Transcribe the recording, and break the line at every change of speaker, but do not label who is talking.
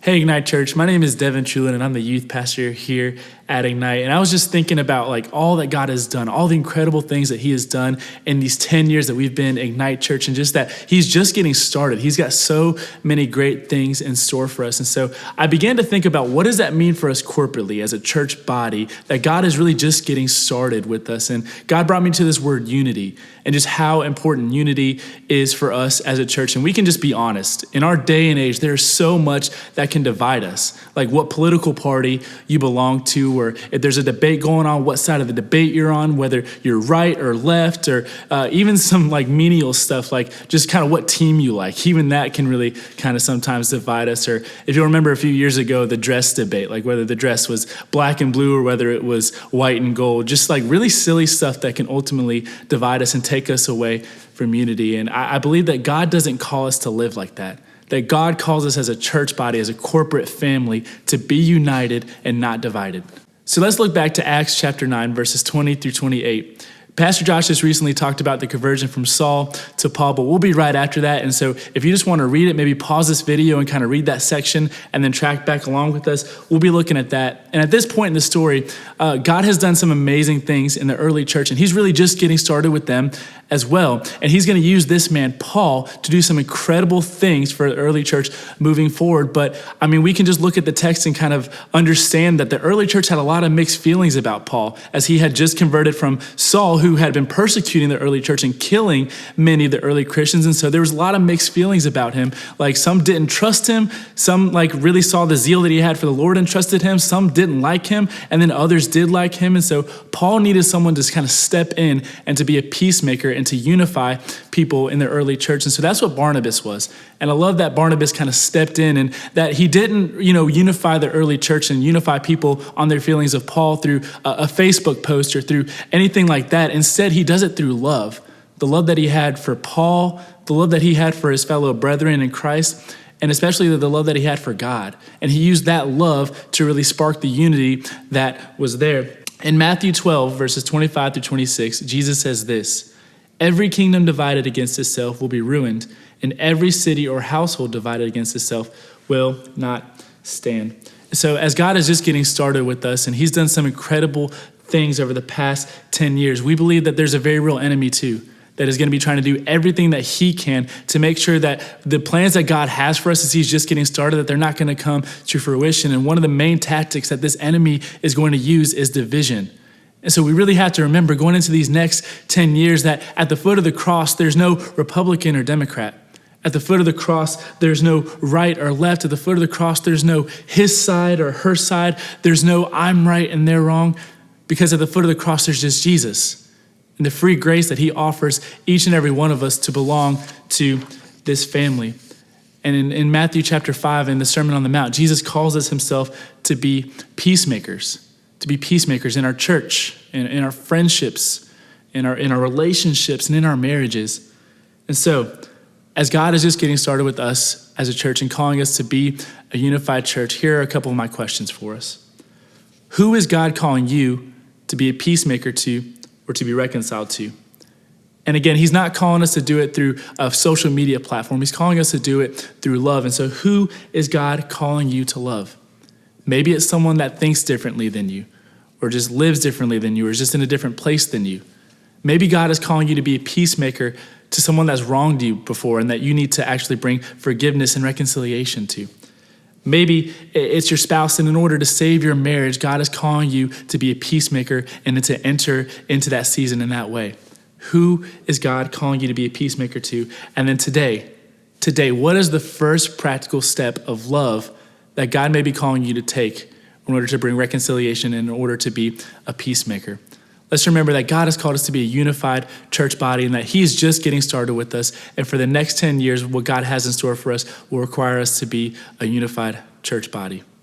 Hey, Ignite Church. My name is Devin Trulin, and I'm the youth pastor here at Ignite. And I was just thinking about all that God has done, all the incredible things that he has done in these 10 years that we've been Ignite Church, and just that he's just getting started. He's got so many great things in store for us. And so I began to think about, what does that mean for us corporately as a church body, that God is really just getting started with us. And God brought me to this word unity, and just how important unity is for us as a church. And we can just be honest. In our day and age, there's so much that can divide us, like what political party you belong to, or if there's a debate going on, what side of the debate you're on, whether you're right or left, or even some menial stuff, like just kind of what team you like. Even that can really kind of sometimes divide us. Or if you remember a few years ago, the dress debate, like whether the dress was black and blue or whether it was white and gold, just really silly stuff that can ultimately divide us and take us away from unity. And I believe that God doesn't call us to live like that. That God calls us as a church body, as a corporate family, to be united and not divided. So let's look back to Acts chapter 9, verses 20 through 28. Pastor Josh just recently talked about the conversion from Saul to Paul, but we'll be right after that. And so if you just want to read it, maybe pause this video and kind of read that section and then track back along with us. We'll be looking at that. And at this point in the story, God has done some amazing things in the early church, and he's really just getting started with them as well. And he's going to use this man, Paul, to do some incredible things for the early church moving forward. But I mean, we can just look at the text and kind of understand that the early church had a lot of mixed feelings about Paul, as he had just converted from Saul, who had been persecuting the early church and killing many of the early Christians. And so there was a lot of mixed feelings about him. Like, some didn't trust him. Some really saw the zeal that he had for the Lord and trusted him. Some didn't like him. And then others did like him. And so Paul needed someone to kind of step in and to be a peacemaker and to unify people in the early church. And so that's what Barnabas was. And I love that Barnabas kind of stepped in, and that he didn't, unify the early church and unify people on their feelings of Paul through a Facebook post or through anything like that. Instead, he does it through love. The love that he had for Paul, the love that he had for his fellow brethren in Christ, and especially the love that he had for God. And he used that love to really spark the unity that was there. In Matthew 12, verses 25 through 26, Jesus says this: "Every kingdom divided against itself will be ruined, and every city or household divided against itself will not stand." So as God is just getting started with us, and he's done some incredible things over the past 10 years, we believe that there's a very real enemy too, that is going to be trying to do everything that he can to make sure that the plans that God has for us as he's just getting started, that they're not going to come to fruition. And one of the main tactics that this enemy is going to use is division. And so we really have to remember, going into these next 10 years, that at the foot of the cross, there's no Republican or Democrat. At the foot of the cross, there's no right or left. At the foot of the cross, there's no his side or her side. There's no I'm right and they're wrong. Because at the foot of the cross, there's just Jesus and the free grace that he offers each and every one of us to belong to this family. And in Matthew chapter 5, in the Sermon on the Mount, Jesus calls us himself to be peacemakers in our church, in our friendships, in our relationships, and in our marriages. And so, as God is just getting started with us as a church and calling us to be a unified church, here are a couple of my questions for us. Who is God calling you to be a peacemaker to, or to be reconciled to? And again, he's not calling us to do it through a social media platform. He's calling us to do it through love. And so who is God calling you to love? Maybe it's someone that thinks differently than you, or just lives differently than you, or is just in a different place than you. Maybe God is calling you to be a peacemaker to someone that's wronged you before and that you need to actually bring forgiveness and reconciliation to. Maybe it's your spouse, and in order to save your marriage, God is calling you to be a peacemaker and to enter into that season in that way. Who is God calling you to be a peacemaker to? And then today, what is the first practical step of love that God may be calling you to take in order to bring reconciliation and in order to be a peacemaker? Let's remember that God has called us to be a unified church body, and that he's just getting started with us. And for the next 10 years, what God has in store for us will require us to be a unified church body.